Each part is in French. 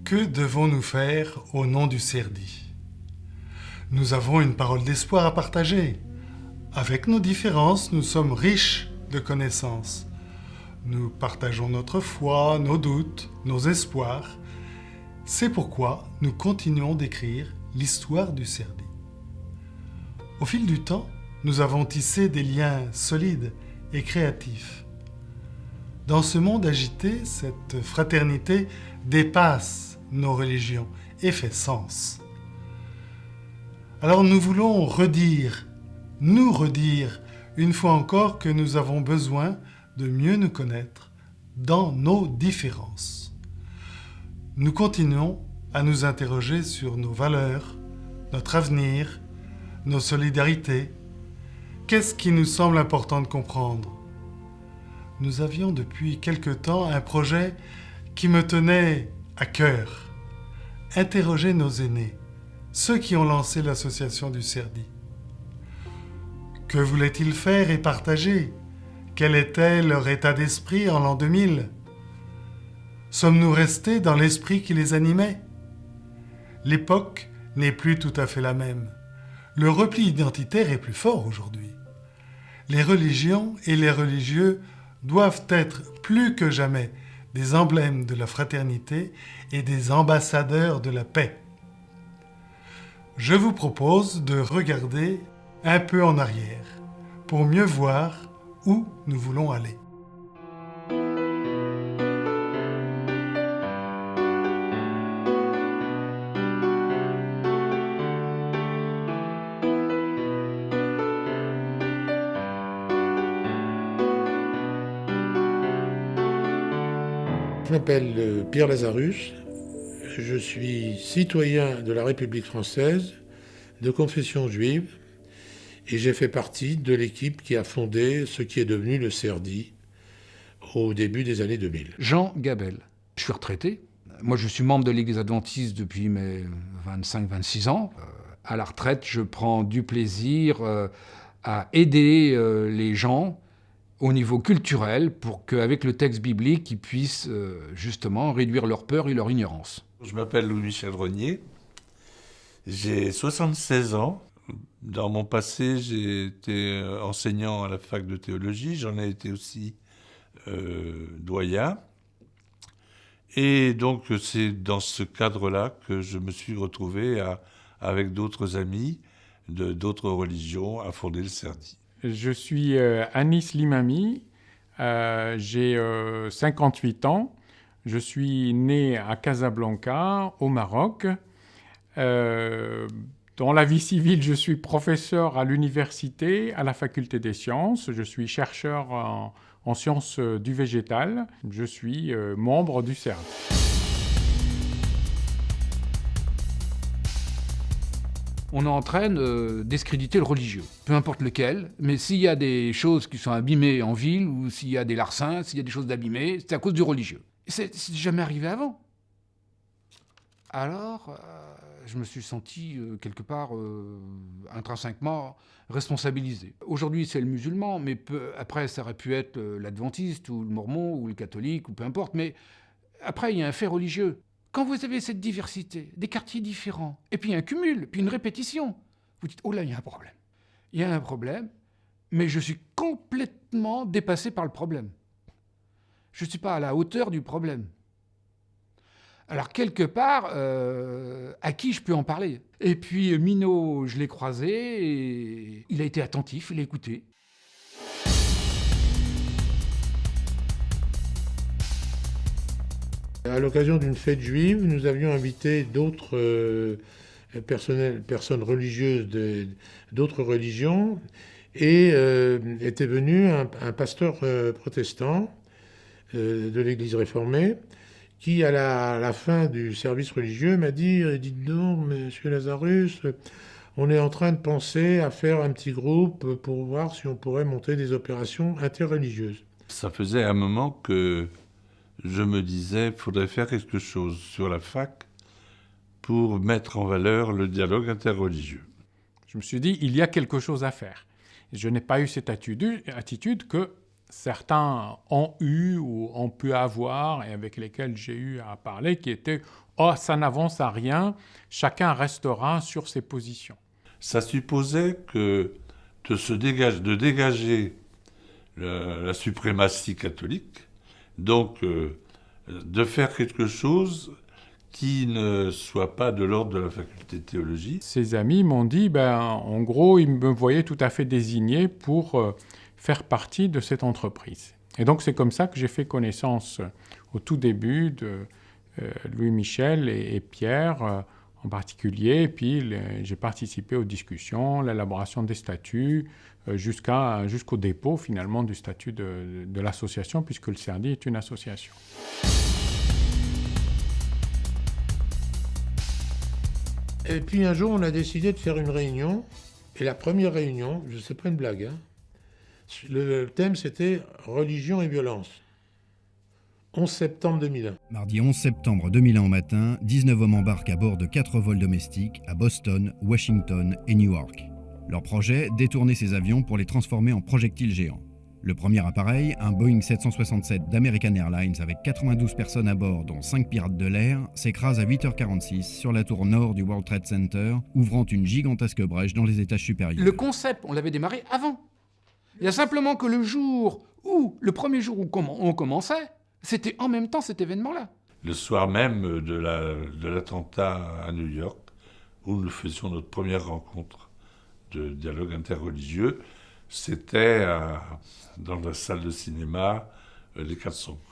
Que devons-nous faire au nom du CERDI? Nous avons une parole d'espoir à partager. Avec nos différences, nous sommes riches de connaissances. Nous partageons notre foi, nos doutes, nos espoirs. C'est pourquoi nous continuons d'écrire l'histoire du CERDI. Au fil du temps, nous avons tissé des liens solides et créatifs. Dans ce monde agité, cette fraternité dépasse nos religions et fait sens. Alors nous voulons nous redire une fois encore que nous avons besoin de mieux nous connaître dans nos différences. Nous continuons à nous interroger sur nos valeurs, notre avenir, nos solidarités. Qu'est-ce qui nous semble important de comprendre? Nous avions depuis quelque temps un projet qui me tenait à cœur. Interroger nos aînés, ceux qui ont lancé l'association du CERDI. Que voulaient-ils faire et partager? Quel était leur état d'esprit en l'an 2000? Sommes-nous restés dans l'esprit qui les animait? L'époque n'est plus tout à fait la même. Le repli identitaire est plus fort aujourd'hui. Les religions et les religieux doivent être plus que jamais des emblèmes de la fraternité et des ambassadeurs de la paix. Je vous propose de regarder un peu en arrière pour mieux voir où nous voulons aller. Je m'appelle Pierre Lazarus, je suis citoyen de la République française, de confession juive, et j'ai fait partie de l'équipe qui a fondé ce qui est devenu le CERDI au début des années 2000. Jean Gabel. Je suis retraité. Moi, je suis membre de l'Église adventiste depuis mes 25-26 ans. À la retraite, je prends du plaisir à aider les gens au niveau culturel pour qu'avec le texte biblique, ils puissent justement réduire leur peur et leur ignorance. Je m'appelle Louis-Michel Rognier, j'ai 76 ans. Dans mon passé, j'ai été enseignant à la fac de théologie, j'en ai été aussi doyen. Et donc c'est dans ce cadre-là que je me suis retrouvé avec d'autres amis d'autres religions à fonder le CERDI. Je suis Anis Limami, j'ai 58 ans, je suis né à Casablanca, au Maroc. Dans la vie civile, je suis professeur à l'université, à la faculté des sciences, je suis chercheur en sciences du végétal, je suis membre du CERDI. On est en train de discréditer le religieux, peu importe lequel, mais s'il y a des choses qui sont abîmées en ville, ou s'il y a des larcins, s'il y a des choses d'abîmées, c'est à cause du religieux. C'est jamais arrivé avant. Alors, je me suis senti quelque part intrinsèquement responsabilisé. Aujourd'hui, c'est le musulman, mais après, ça aurait pu être l'adventiste, ou le mormon, ou le catholique, ou peu importe, mais après, il y a un fait religieux. Quand vous avez cette diversité, des quartiers différents, et puis un cumul, puis une répétition, vous dites « Oh là, il y a un problème. Il y a un problème, mais je suis complètement dépassé par le problème. Je ne suis pas à la hauteur du problème. » Alors, quelque part, à qui je peux en parler? Et puis, Minot, je l'ai croisé, et il a été attentif, il a écouté. À l'occasion d'une fête juive, nous avions invité d'autres personnes religieuses d'autres religions et était venu un pasteur protestant de l'Église réformée qui, à la fin du service religieux, m'a dit « Dites donc, monsieur Lazarus, on est en train de penser à faire un petit groupe pour voir si on pourrait monter des opérations interreligieuses. » Ça faisait un moment que je me disais qu'il faudrait faire quelque chose sur la fac pour mettre en valeur le dialogue interreligieux. Je me suis dit, il y a quelque chose à faire. Je n'ai pas eu cette attitude que certains ont eu ou ont pu avoir et avec lesquels j'ai eu à parler, qui étaient oh, ça n'avance à rien, chacun restera sur ses positions. Ça supposait que de dégager la suprématie catholique, donc de faire quelque chose qui ne soit pas de l'ordre de la faculté de théologie. Ses amis m'ont dit, en gros, ils me voyaient tout à fait désigné pour faire partie de cette entreprise. Et donc c'est comme ça que j'ai fait connaissance au tout début de Louis Michel et Pierre en particulier. Et puis j'ai participé aux discussions, l'élaboration des statuts, jusqu'au dépôt finalement du statut de l'association, puisque le CERDI est une association. Et puis un jour, on a décidé de faire une réunion. Et la première réunion, je ne sais pas une blague, hein, le thème c'était religion et violence. 11 septembre 2001. Mardi 11 septembre 2001 au matin, 19 hommes embarquent à bord de 4 vols domestiques à Boston, Washington et Newark. Leur projet, détourner ces avions pour les transformer en projectiles géants. Le premier appareil, un Boeing 767 d'American Airlines avec 92 personnes à bord, dont 5 pirates de l'air, s'écrase à 8h46 sur la tour nord du World Trade Center, ouvrant une gigantesque brèche dans les étages supérieurs. Le concept, on l'avait démarré avant. Il y a simplement que le premier jour où on commençait, c'était en même temps cet événement-là. Le soir même de l'attentat à New York, où nous faisions notre première rencontre de dialogue interreligieux, c'était dans la salle de cinéma Les 400 coups.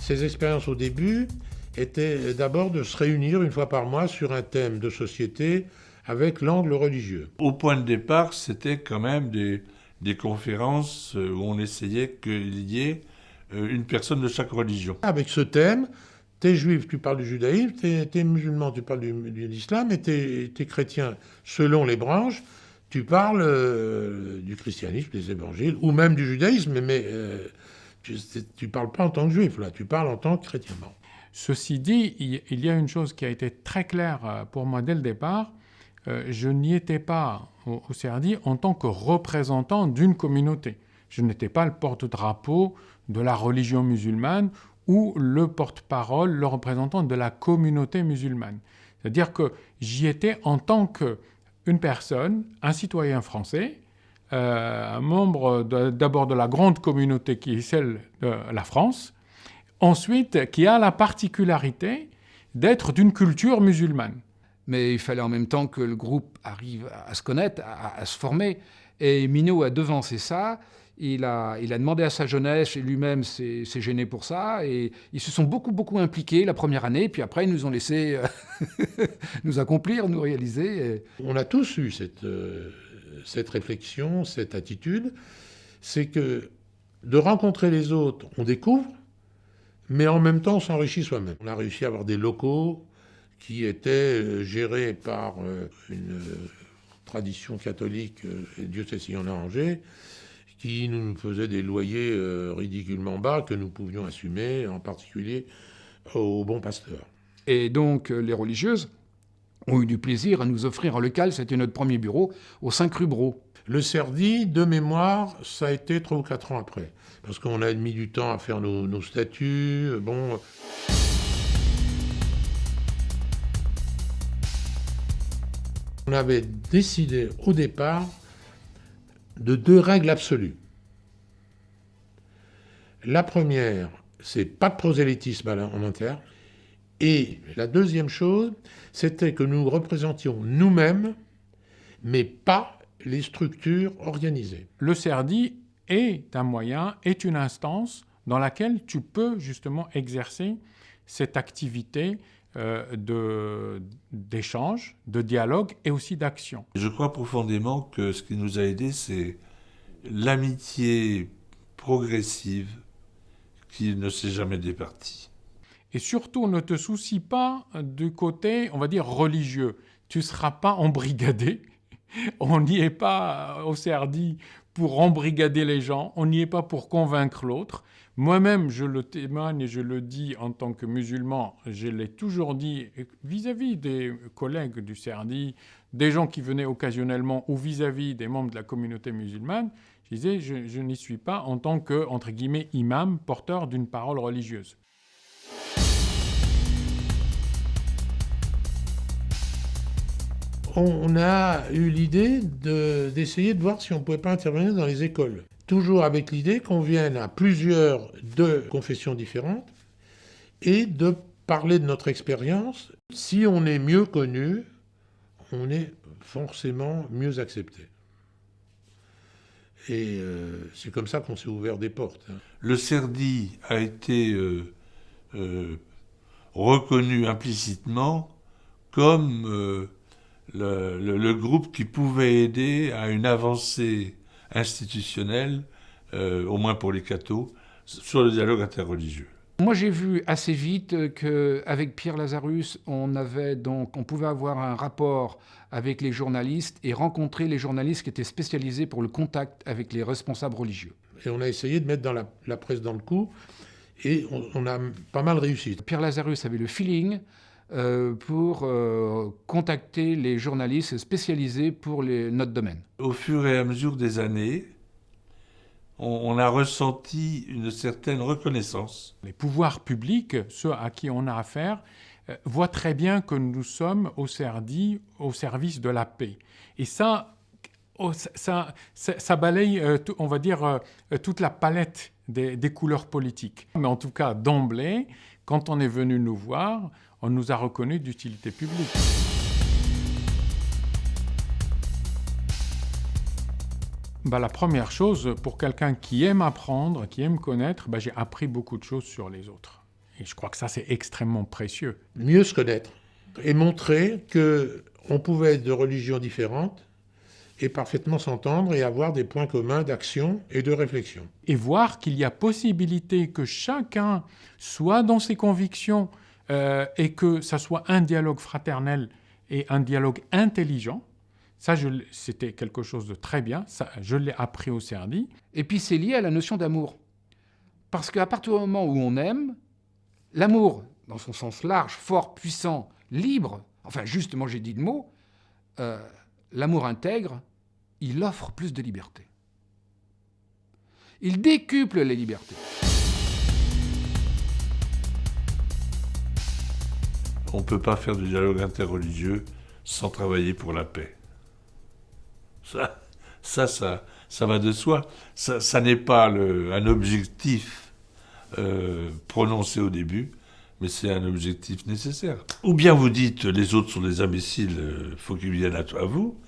Ces expériences au début étaient d'abord de se réunir une fois par mois sur un thème de société avec l'angle religieux. Au point de départ, c'était quand même des conférences où on essayait qu'il y ait une personne de chaque religion. Avec ce thème, t'es juif, tu parles du judaïsme, t'es musulman, tu parles de l'islam, et t'es chrétien, selon les branches, tu parles du christianisme, des évangiles, ou même du judaïsme, mais tu parles pas en tant que juif, là, tu parles en tant que chrétien. Bon. Ceci dit, il y a une chose qui a été très claire pour moi dès le départ. Je n'y étais pas au CERDI en tant que représentant d'une communauté. Je n'étais pas le porte-drapeau de la religion musulmane ou le porte-parole, le représentant de la communauté musulmane. C'est-à-dire que j'y étais en tant qu'une personne, un citoyen français, un membre d'abord de la grande communauté qui est celle de la France, ensuite qui a la particularité d'être d'une culture musulmane. Mais il fallait en même temps que le groupe arrive à se connaître, à se former. Et Minot a devancé ça. Il a demandé à sa jeunesse, et lui-même s'est gêné pour ça. Et ils se sont beaucoup impliqués la première année. Puis après, ils nous ont laissé nous accomplir, nous réaliser. On a tous eu cette réflexion, cette attitude. C'est que de rencontrer les autres, on découvre, mais en même temps, on s'enrichit soi-même. On a réussi à avoir des locaux qui étaient gérés par une tradition catholique, et Dieu sait s'il y en a arrangé, qui nous faisait des loyers ridiculement bas que nous pouvions assumer, en particulier au Bon Pasteur. Et donc, les religieuses ont eu du plaisir à nous offrir un local, c'était notre premier bureau, au 5 rue Brault. Le CERDI, de mémoire, ça a été 3 ou 4 ans après, parce qu'on a mis du temps à faire nos statuts, bon... On avait décidé au départ de 2 règles absolues. La première, c'est pas de prosélytisme en interne. Et la deuxième chose, c'était que nous représentions nous-mêmes, mais pas les structures organisées. Le CERDI est un moyen, est une instance dans laquelle tu peux justement exercer cette activité d'échange, de dialogue et aussi d'action. Je crois profondément que ce qui nous a aidés, c'est l'amitié progressive qui ne s'est jamais départie. Et surtout, ne te soucie pas du côté, on va dire, religieux. Tu ne seras pas embrigadé. On n'y est pas au CERDI pour embrigader les gens. On n'y est pas pour convaincre l'autre. Moi-même, je le témoigne et je le dis en tant que musulman, je l'ai toujours dit vis-à-vis des collègues du CERDI, des gens qui venaient occasionnellement ou vis-à-vis des membres de la communauté musulmane, Je disais, je n'y suis pas en tant que, entre guillemets, imam, porteur d'une parole religieuse. On a eu l'idée d'essayer de voir si on ne pouvait pas intervenir dans les écoles. Toujours avec l'idée qu'on vienne à plusieurs de confessions différentes et de parler de notre expérience. Si on est mieux connu, on est forcément mieux accepté. Et c'est comme ça qu'on s'est ouvert des portes. Le CERDI a été reconnu implicitement comme le groupe qui pouvait aider à une avancée institutionnelle, au moins pour les cathos, sur le dialogue interreligieux. Moi, j'ai vu assez vite qu'avec Pierre Lazarus, on pouvait avoir un rapport avec les journalistes et rencontrer les journalistes qui étaient spécialisés pour le contact avec les responsables religieux. Et on a essayé de mettre la presse dans le coup, et on a pas mal réussi. Pierre Lazarus avait le feeling pour contacter les journalistes spécialisés pour notre domaine. Au fur et à mesure des années, on a ressenti une certaine reconnaissance. Les pouvoirs publics, ceux à qui on a affaire, voient très bien que nous sommes au CERDI, au service de la paix. Et ça balaye, on va dire, toute la palette des couleurs politiques. Mais en tout cas, d'emblée, quand on est venu nous voir, on nous a reconnus d'utilité publique. La première chose, pour quelqu'un qui aime apprendre, qui aime connaître, j'ai appris beaucoup de choses sur les autres. Et je crois que ça, c'est extrêmement précieux. Mieux se connaître et montrer qu'on pouvait être de religions différentes et parfaitement s'entendre et avoir des points communs d'action et de réflexion. Et voir qu'il y a possibilité que chacun soit dans ses convictions et que ça soit un dialogue fraternel et un dialogue intelligent. Ça, c'était quelque chose de très bien. Ça, je l'ai appris au CERDI. Et puis, c'est lié à la notion d'amour. Parce qu'à partir du moment où on aime, l'amour, dans son sens large, fort, puissant, libre, enfin, justement, j'ai dit le mot, l'amour intègre, il offre plus de liberté. Il décuple les libertés. On ne peut pas faire du dialogue interreligieux sans travailler pour la paix. Ça va de soi. Ça n'est pas un objectif prononcé au début, mais c'est un objectif nécessaire. Ou bien vous dites les autres sont des imbéciles, faut qu'ils viennent à vous,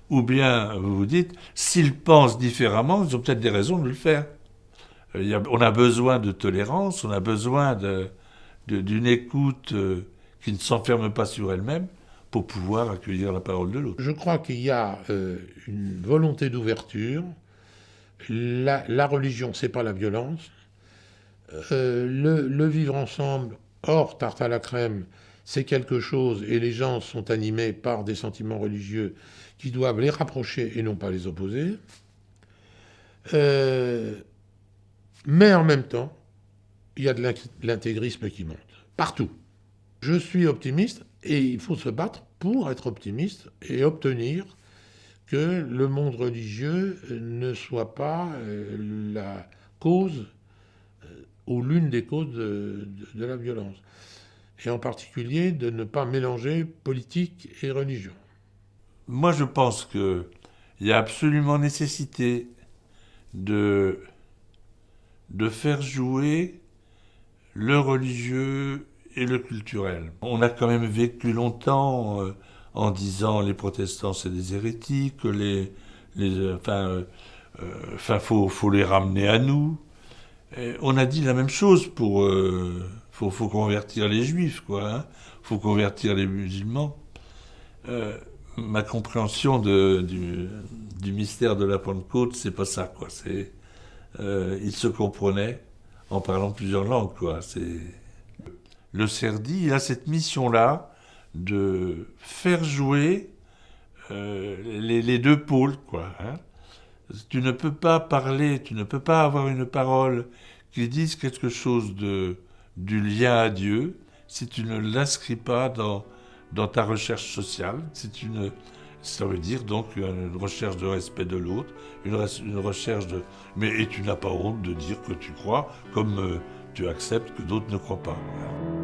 ou bien vous vous dites s'ils pensent différemment, ils ont peut-être des raisons de le faire. On a besoin de tolérance, on a besoin d'une écoute qui ne s'enferme pas sur elle-même, pour pouvoir accueillir la parole de l'autre. Je crois qu'il y a une volonté d'ouverture. La religion, c'est pas la violence. Le vivre ensemble, hors tarte à la crème, c'est quelque chose, et les gens sont animés par des sentiments religieux qui doivent les rapprocher et non pas les opposer. Mais en même temps, il y a de l'intégrisme qui monte, partout. Je suis optimiste, et il faut se battre pour être optimiste et obtenir que le monde religieux ne soit pas la cause ou l'une des causes de la violence. Et en particulier de ne pas mélanger politique et religion. Moi, je pense qu'il y a absolument nécessité de faire jouer le religieux et le culturel. On a quand même vécu longtemps en disant les protestants c'est des hérétiques, faut les ramener à nous. Et on a dit la même chose pour faut convertir les juifs, quoi. Hein. Faut convertir les musulmans. Ma compréhension du mystère de la Pentecôte, c'est pas ça, quoi. Ils se comprenaient en parlant plusieurs langues, quoi. Le CERDI, il a cette mission-là de faire jouer les deux pôles, quoi. Hein. Tu ne peux pas parler, tu ne peux pas avoir une parole qui dise quelque chose du lien à Dieu si tu ne l'inscris pas dans ta recherche sociale, si tu ne Ça veut dire donc une recherche de respect de l'autre, une recherche de... Et tu n'as pas honte de dire que tu crois, comme tu acceptes que d'autres ne croient pas. Voilà.